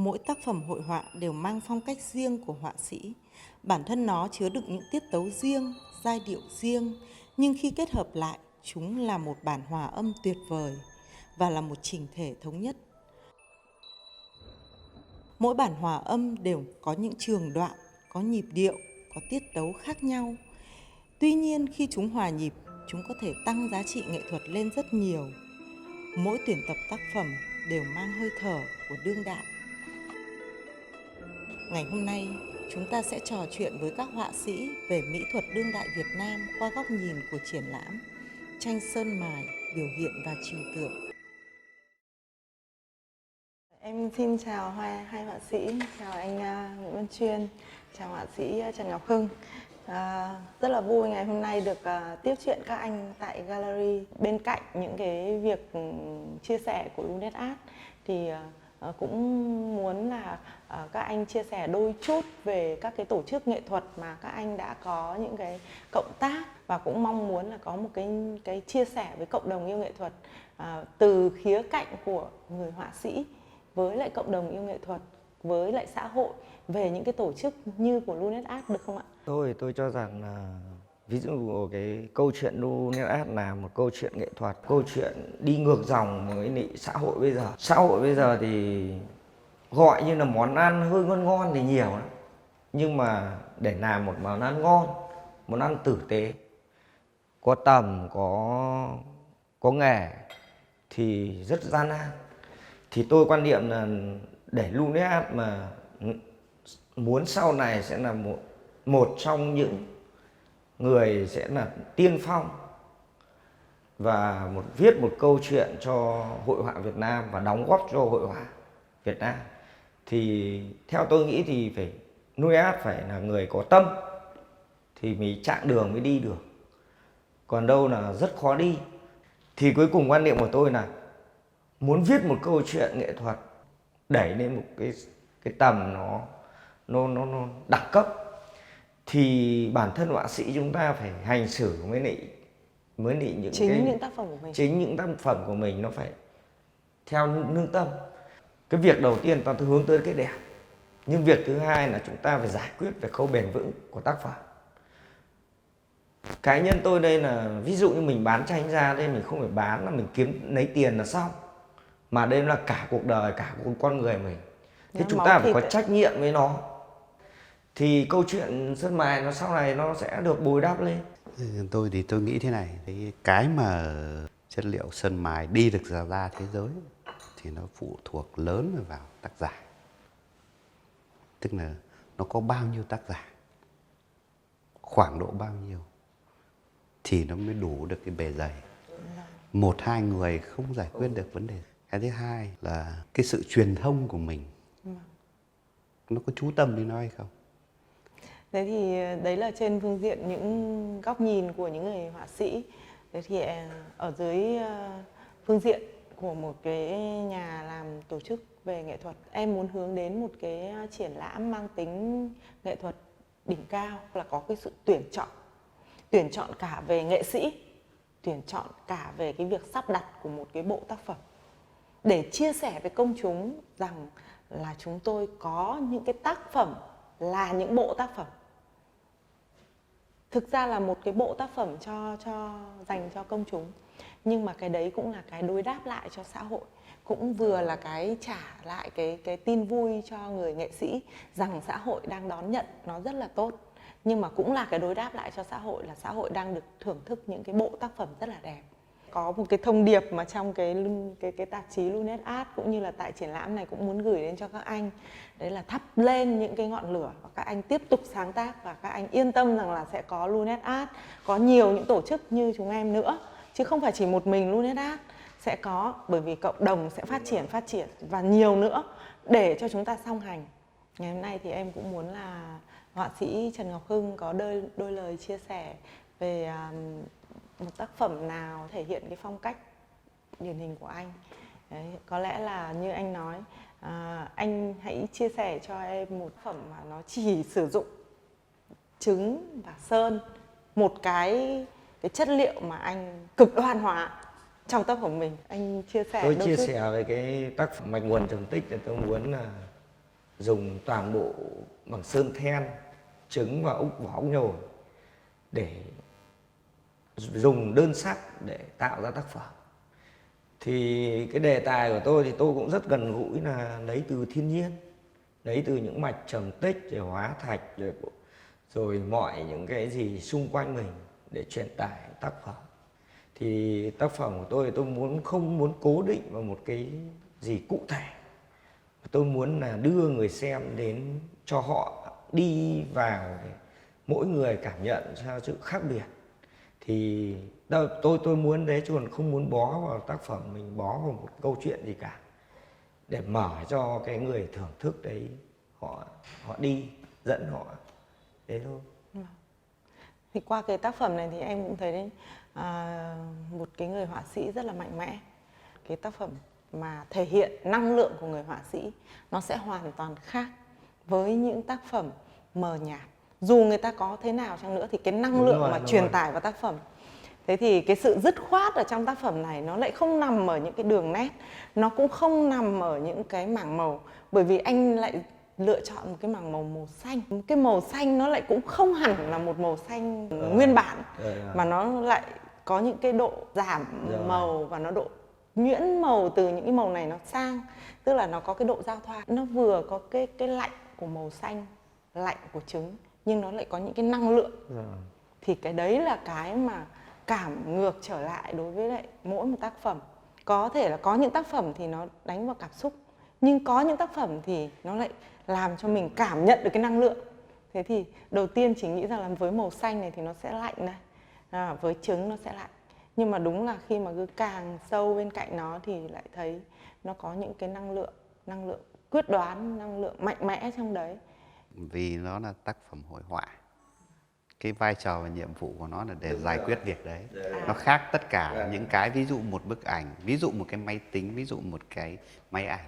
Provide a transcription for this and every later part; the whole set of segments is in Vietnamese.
Mỗi tác phẩm hội họa đều mang phong cách riêng của họa sĩ. Bản thân nó chứa đựng những tiết tấu riêng, giai điệu riêng, nhưng khi kết hợp lại, chúng là một bản hòa âm tuyệt vời và là một chỉnh thể thống nhất. Mỗi bản hòa âm đều có những trường đoạn, có nhịp điệu, có tiết tấu khác nhau. Tuy nhiên khi chúng hòa nhịp, chúng có thể tăng giá trị nghệ thuật lên rất nhiều. Mỗi tuyển tập tác phẩm đều mang hơi thở của đương đại. Ngày hôm nay, chúng ta sẽ trò chuyện với các họa sĩ về mỹ thuật đương đại Việt Nam qua góc nhìn của triển lãm Tranh sơn mài, biểu hiện và trừu tượng. Em xin chào hai họa sĩ, chào anh Nguyễn Văn Chuyên, chào họa sĩ Trần Ngọc Hưng. Rất là vui ngày hôm nay được tiếp chuyện các anh tại gallery. Bên cạnh những cái việc chia sẻ của Lunet Art thì cũng muốn là các anh chia sẻ đôi chút về các cái tổ chức nghệ thuật mà các anh đã có những cái cộng tác, và cũng mong muốn là có một cái chia sẻ với cộng đồng yêu nghệ thuật từ khía cạnh của người họa sĩ với lại cộng đồng yêu nghệ thuật, với lại xã hội về những cái tổ chức như của Lunet Art, được không ạ? Tôi cho rằng là ví dụ cái câu chuyện Lunet Art là một câu chuyện nghệ thuật, câu chuyện đi ngược dòng với xã hội bây giờ. Xã hội bây giờ thì gọi như là món ăn hơi ngon ngon thì nhiều lắm. Nhưng mà để làm một món ăn ngon, món ăn tử tế, có tầm, có nghề thì rất gian nan. Thì tôi quan niệm là để Lunet Art mà muốn sau này sẽ là một trong những người sẽ là tiên phong và viết một câu chuyện cho hội họa Việt Nam và đóng góp cho hội họa Việt Nam, thì theo tôi nghĩ thì Lunet Art phải là người có tâm thì mới chặng đường mới đi được, còn đâu là rất khó đi. Thì cuối cùng quan niệm của tôi là muốn viết một câu chuyện nghệ thuật đẩy lên một cái tầm nó đẳng cấp, thì bản thân họa sĩ chúng ta phải hành xử với những tác phẩm của mình nó phải theo lương tâm. Cái việc đầu tiên ta hướng tới cái đẹp, nhưng việc thứ hai là chúng ta phải giải quyết về khâu bền vững của tác phẩm. Cá nhân tôi đây là ví dụ như mình bán tranh ra đây, mình không phải bán là mình kiếm lấy tiền là xong, mà đây là cả cuộc đời, cả con người mình. Thế chúng ta phải có trách nhiệm với nó, thì câu chuyện sơn mài nó sau này nó sẽ được bồi đắp lên. Tôi thì tôi nghĩ thế này, cái mà chất liệu sơn mài đi được ra thế giới thì nó phụ thuộc lớn vào tác giả. Tức là nó có bao nhiêu tác giả, khoảng độ bao nhiêu thì nó mới đủ được cái bề dày. Một hai người không giải quyết được vấn đề. Cái thứ hai là cái sự truyền thông của mình, nó có chú tâm đến nó hay không. Thế thì đấy là trên phương diện những góc nhìn của những người họa sĩ. Thế thì ở dưới phương diện của một cái nhà làm tổ chức về nghệ thuật, em muốn hướng đến một cái triển lãm mang tính nghệ thuật đỉnh cao, là có cái sự tuyển chọn cả về nghệ sĩ, tuyển chọn cả về cái việc sắp đặt của một cái bộ tác phẩm, để chia sẻ với công chúng rằng là chúng tôi có những cái tác phẩm là những bộ tác phẩm. Thực ra là một cái bộ tác phẩm dành cho công chúng, nhưng mà cái đấy cũng là cái đối đáp lại cho xã hội, cũng vừa là cái trả lại cái tin vui cho người nghệ sĩ rằng xã hội đang đón nhận nó rất là tốt, nhưng mà cũng là cái đối đáp lại cho xã hội là xã hội đang được thưởng thức những cái bộ tác phẩm rất là đẹp. Có một cái thông điệp mà trong cái tạp chí Lunet Art cũng như là tại triển lãm này cũng muốn gửi đến cho các anh, đấy là thắp lên những cái ngọn lửa và các anh tiếp tục sáng tác, và các anh yên tâm rằng là sẽ có Lunet Art, có nhiều những tổ chức như chúng em nữa, chứ không phải chỉ một mình Lunet Art sẽ có, bởi vì cộng đồng sẽ phát triển và nhiều nữa để cho chúng ta song hành. Ngày hôm nay thì em cũng muốn là họa sĩ Trần Ngọc Hưng có đôi lời chia sẻ về một tác phẩm nào thể hiện cái phong cách điển hình của anh. Đấy, có lẽ là như anh nói, anh hãy chia sẻ cho em một phẩm mà nó chỉ sử dụng trứng và sơn, một cái chất liệu mà anh cực đoan hóa trong tác phẩm mình. Anh chia sẻ Tôi chia sẻ về cái tác phẩm Mạch nguồn trầm tích, thì tôi muốn là dùng toàn bộ bằng sơn than, trứng và vỏ ốc nhồi để dùng đơn sắc để tạo ra tác phẩm. Thì cái đề tài của tôi thì tôi cũng rất gần gũi, là lấy từ thiên nhiên, lấy từ những mạch trầm tích rồi hóa thạch rồi mọi những cái gì xung quanh mình để truyền tải tác phẩm. Thì tác phẩm của tôi không muốn cố định vào một cái gì cụ thể. Tôi muốn là đưa người xem đến, cho họ đi vào, mỗi người cảm nhận theo sự khác biệt. Thì tôi muốn đấy, chứ còn không muốn bó vào tác phẩm mình, bó vào một câu chuyện gì cả, để mở cho cái người thưởng thức đấy họ đi, dẫn họ thế thôi. Thì qua cái tác phẩm này thì em cũng thấy đấy, một cái người họa sĩ rất là mạnh mẽ. Cái tác phẩm mà thể hiện năng lượng của người họa sĩ nó sẽ hoàn toàn khác với những tác phẩm mờ nhạt. Dù người ta có thế nào chăng nữa thì cái năng lượng mà truyền tải vào tác phẩm. Thế thì cái sự dứt khoát ở trong tác phẩm này nó lại không nằm ở những cái đường nét, nó cũng không nằm ở những cái mảng màu, bởi vì anh lại lựa chọn một cái màu xanh. Cái màu xanh nó lại cũng không hẳn là một màu xanh nguyên bản, mà nó lại có những cái độ giảm màu và nó độ nhuyễn màu từ những cái màu này nó sang, tức là nó có cái độ giao thoa, nó vừa có cái lạnh của màu xanh, lạnh của trứng, nhưng nó lại có những cái năng lượng. Thì cái đấy là cái mà cảm ngược trở lại đối với lại mỗi một tác phẩm. Có thể là có những tác phẩm thì nó đánh vào cảm xúc, nhưng có những tác phẩm thì nó lại làm cho mình cảm nhận được cái năng lượng. Thế thì đầu tiên chỉ nghĩ rằng là với màu xanh này thì nó sẽ lạnh này, với trứng nó sẽ lạnh. Nhưng mà đúng là khi mà cứ càng sâu bên cạnh nó thì lại thấy nó có những cái năng lượng quyết đoán, năng lượng mạnh mẽ trong đấy. Vì nó là tác phẩm hội họa, cái vai trò và nhiệm vụ của nó là để giải quyết việc đấy. Nó khác tất cả những cái, ví dụ một bức ảnh, ví dụ một cái máy tính, ví dụ một cái máy ảnh.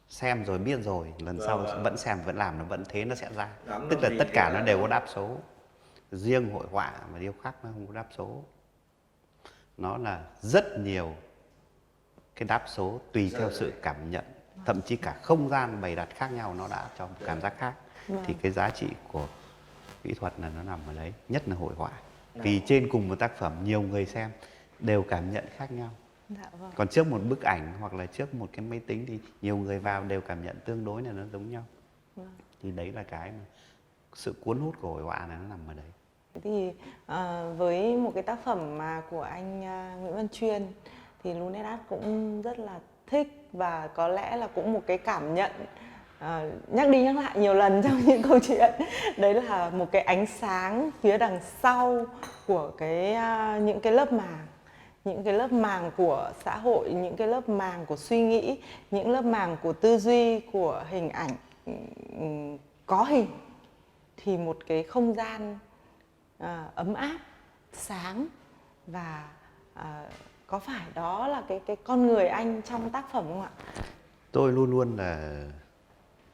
Xem rồi biết rồi, lần sau vẫn xem, vẫn làm, nó vẫn thế, nó sẽ ra. Tức là tất cả nó đều có đáp số. Riêng hội họa và điêu khắc nó không có đáp số. Nó là rất nhiều cái đáp số tùy theo sự cảm nhận. Thậm chí cả không gian bày đặt khác nhau nó đã cho một cảm giác khác. Thì cái giá trị của kỹ thuật là nó nằm ở đấy, nhất là hội họa. Vì trên cùng một tác phẩm nhiều người xem đều cảm nhận khác nhau. Còn trước một bức ảnh hoặc là trước một cái máy tính thì nhiều người vào đều cảm nhận tương đối là nó giống nhau. Thì đấy là cái mà sự cuốn hút của hội họa này nó nằm ở đấy. Thì với một cái tác phẩm mà của anh Nguyễn Văn Chuyên thì Lunet cũng rất là thích, và có lẽ là cũng một cái cảm nhận nhắc đi nhắc lại nhiều lần trong những câu chuyện, đấy là một cái ánh sáng phía đằng sau của những cái lớp màng, những cái lớp màng của xã hội, những cái lớp màng của suy nghĩ, những lớp màng của tư duy, của hình ảnh có hình, thì một cái không gian ấm áp, sáng, và có phải đó là cái con người anh trong tác phẩm không ạ? Tôi luôn luôn là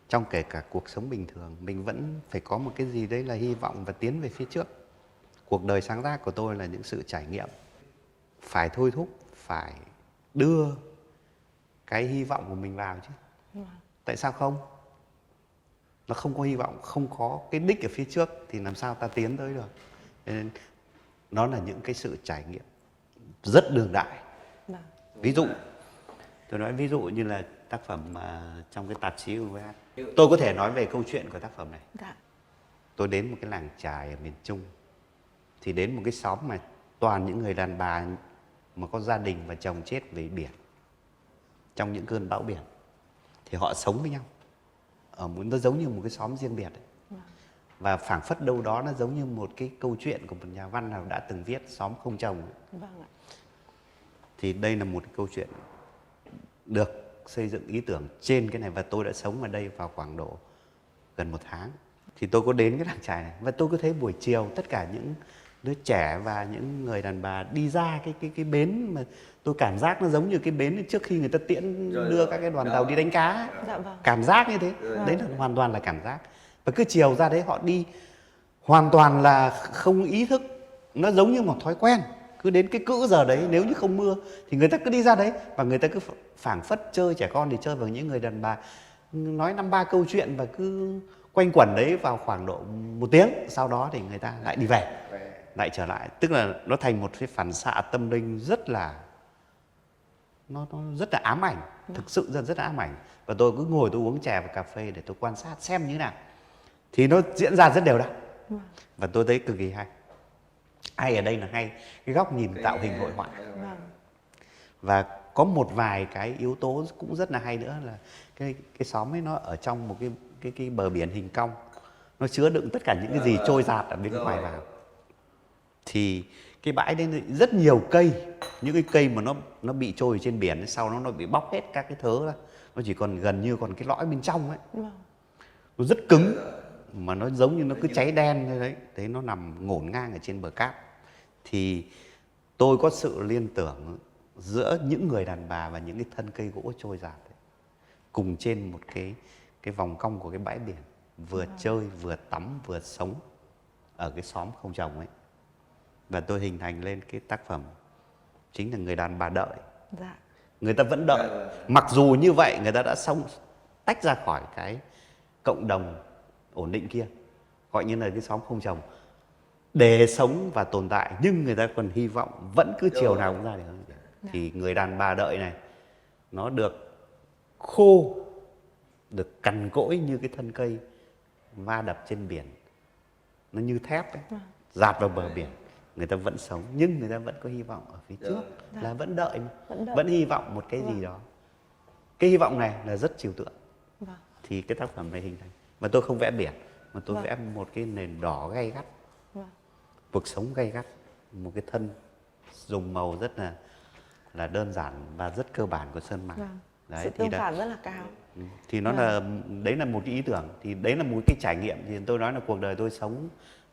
trong kể cả cuộc sống bình thường, mình vẫn phải có một cái gì đấy là hy vọng và tiến về phía trước. Cuộc đời sáng tác của tôi là những sự trải nghiệm, phải thôi thúc, phải đưa cái hy vọng của mình vào chứ. Tại sao không? Nó không có hy vọng, không có cái đích ở phía trước thì làm sao ta tiến tới được. Nên nó là những cái sự trải nghiệm rất đương đại. Ví dụ, tôi nói ví dụ như là tác phẩm trong cái tạp chí của Lunet. Tôi có thể nói về câu chuyện của tác phẩm này. Tôi đến một cái làng chài ở miền Trung, thì đến một cái xóm mà toàn những người đàn bà mà có gia đình và chồng chết về biển, trong những cơn bão biển, thì họ sống với nhau. Nó giống như một cái xóm riêng biệt ấy. Và phảng phất đâu đó nó giống như một cái câu chuyện của một nhà văn nào đã từng viết, Xóm Không Chồng. Thì đây là một cái câu chuyện được xây dựng ý tưởng trên cái này, và tôi đã sống ở đây vào khoảng độ gần 1 tháng. Thì tôi có đến cái làng chài này, và tôi cứ thấy buổi chiều tất cả những đứa trẻ và những người đàn bà đi ra cái bến mà tôi cảm giác nó giống như cái bến trước khi người ta tiễn đưa các cái đoàn tàu đi đánh cá. Cảm giác như thế, đấy là hoàn toàn là cảm giác. Và cứ chiều ra đấy họ đi hoàn toàn là không ý thức, nó giống như một thói quen. Cứ đến cái cữ giờ đấy, nếu như không mưa thì người ta cứ đi ra đấy, và người ta cứ phảng phất chơi, trẻ con thì chơi với những người đàn bà nói 5-3 câu chuyện và cứ quanh quẩn đấy vào khoảng độ 1 tiếng, sau đó thì người ta lại đi về, lại trở lại. Tức là nó thành một cái phản xạ tâm linh rất là nó rất là ám ảnh, thực sự rất là ám ảnh. Và tôi cứ ngồi tôi uống trà và cà phê để tôi quan sát xem như thế nào, thì nó diễn ra rất đều đặn. Và tôi thấy cực kỳ hay. Hay ở đây là hay cái góc nhìn tạo hình hội họa. Và có một vài cái yếu tố cũng rất là hay nữa là cái xóm ấy nó ở trong một cái bờ biển hình cong, nó chứa đựng tất cả những cái gì trôi dạt ở bên ngoài vào. Thì cái bãi đấy rất nhiều cây, những cái cây mà nó bị trôi trên biển, sau nó bị bóc hết các cái thớ ra, nó chỉ còn gần như còn cái lõi bên trong ấy. Nó rất cứng mà nó giống như nó cứ cháy đen như đấy. Đấy, nó nằm ngổn ngang ở trên bờ cát. Thì tôi có sự liên tưởng giữa những người đàn bà và những cái thân cây gỗ trôi dạt ấy, cùng trên một cái vòng cong của cái bãi biển, vừa chơi vừa tắm vừa sống ở cái xóm không chồng ấy. Và tôi hình thành lên cái tác phẩm chính là người đàn bà đợi. Người ta vẫn đợi, mặc dù như vậy người ta đã sống tách ra khỏi cái cộng đồng ổn định kia, gọi như là cái xóm không chồng, để sống và tồn tại, nhưng người ta còn hy vọng vẫn cứ chiều nào cũng ra để hơn. Thì người đàn bà đợi này nó được khô, được cằn cỗi như cái thân cây va đập trên biển, nó như thép ấy, dạt vào bờ biển. Người ta vẫn sống nhưng người ta vẫn có hy vọng ở phía trước, là vẫn đợi, vẫn hy vọng một cái gì đó. Cái hy vọng này là rất trừu tượng. Thì cái tác phẩm này hình thành. Mà tôi không vẽ biển, mà tôi vẽ một cái nền đỏ gay gắt, cuộc sống gay gắt, một cái thân dùng màu rất là đơn giản và rất cơ bản của sơn mài. Đấy, sự tương phản rất là cao. Thì nó là, đấy là một cái ý tưởng, thì đấy là một cái trải nghiệm. Thì tôi nói là cuộc đời tôi sống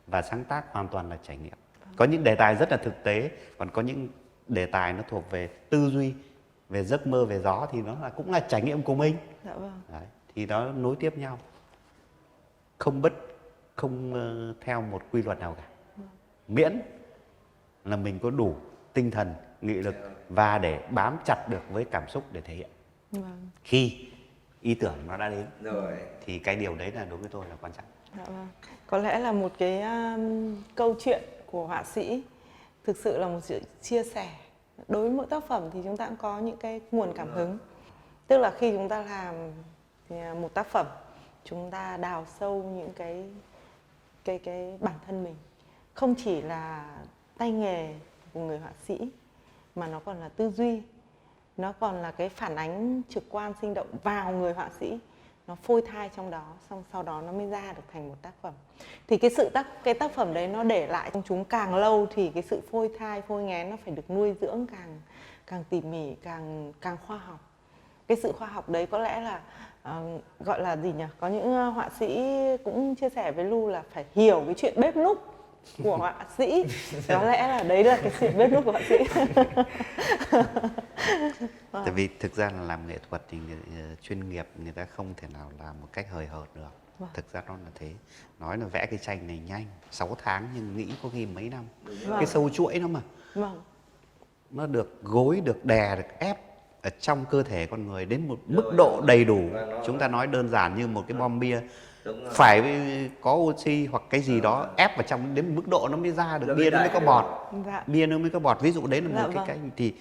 và sáng tác hoàn toàn là trải nghiệm. Có những đề tài rất là thực tế, còn có những đề tài nó thuộc về tư duy, về giấc mơ, về gió, thì nó là cũng là trải nghiệm của mình. Đấy, thì nó nối tiếp nhau, không theo một quy luật nào cả, miễn là mình có đủ tinh thần, nghị lực và để bám chặt được với cảm xúc để thể hiện. Khi ý tưởng nó đã đến rồi thì cái điều đấy là đối với tôi là quan trọng. Có lẽ là một cái câu chuyện của họa sĩ thực sự là một sự chia sẻ. Đối với mỗi tác phẩm thì chúng ta cũng có những cái nguồn cảm hứng. Tức là khi chúng ta làm một tác phẩm, chúng ta đào sâu những cái bản thân mình. Không chỉ là tay nghề của người họa sĩ, mà nó còn là tư duy, nó còn là cái phản ánh trực quan sinh động vào người họa sĩ, nó phôi thai trong đó, xong sau đó nó mới ra được thành một tác phẩm. Thì cái tác phẩm đấy nó để lại trong chúng càng lâu thì cái sự phôi thai, phôi nghén nó phải được nuôi dưỡng càng tỉ mỉ, càng khoa học. Cái sự khoa học đấy có lẽ là gọi là gì nhỉ? Có những họa sĩ cũng chia sẻ với Lu là phải hiểu cái chuyện bếp núc của họa sĩ. Có lẽ là đấy là cái chuyện bếp núc của họa sĩ. Tại vì thực ra là làm nghệ thuật thì chuyên nghiệp người ta không thể nào làm một cách hời hợt được. Thực ra nó là thế. Nói là vẽ cái tranh này nhanh 6 tháng nhưng nghĩ có khi mấy năm. Cái sâu chuỗi nó mà nó được gối, được đè, được ép ở trong cơ thể con người đến một mức độ đầy đủ. Chúng ta nói đơn giản như một cái bom bia, phải có oxy hoặc cái gì đó ép vào trong đến mức độ nó mới ra được bia, nó mới có bọt. Bia nó mới có bọt. Ví dụ đấy là một cái thì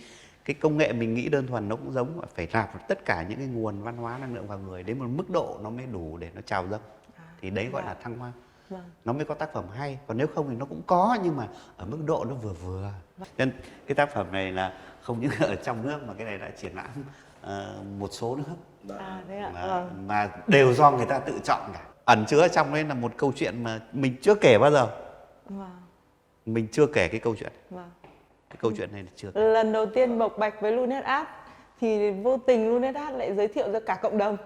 cái công nghệ mình nghĩ đơn thuần nó cũng giống, phải nạp tất cả những cái nguồn văn hóa năng lượng vào người đến một mức độ nó mới đủ để nó trào dâng. Thì đấy gọi là thăng hoa. Nó mới có tác phẩm hay. Còn nếu không thì nó cũng có, nhưng mà ở mức độ nó vừa vừa. Nên cái tác phẩm này là không những ở trong nước mà cái này đã triển lãm một số nước mà đều do người ta tự chọn cả. Ẩn chứa trong đấy là một câu chuyện mà mình chưa kể bao giờ. Mình chưa kể cái câu chuyện. Cái câu chuyện này là chưa kể. Lần đầu tiên bộc bạch với Lunet Art thì vô tình Lunet Art lại giới thiệu cho cả cộng đồng.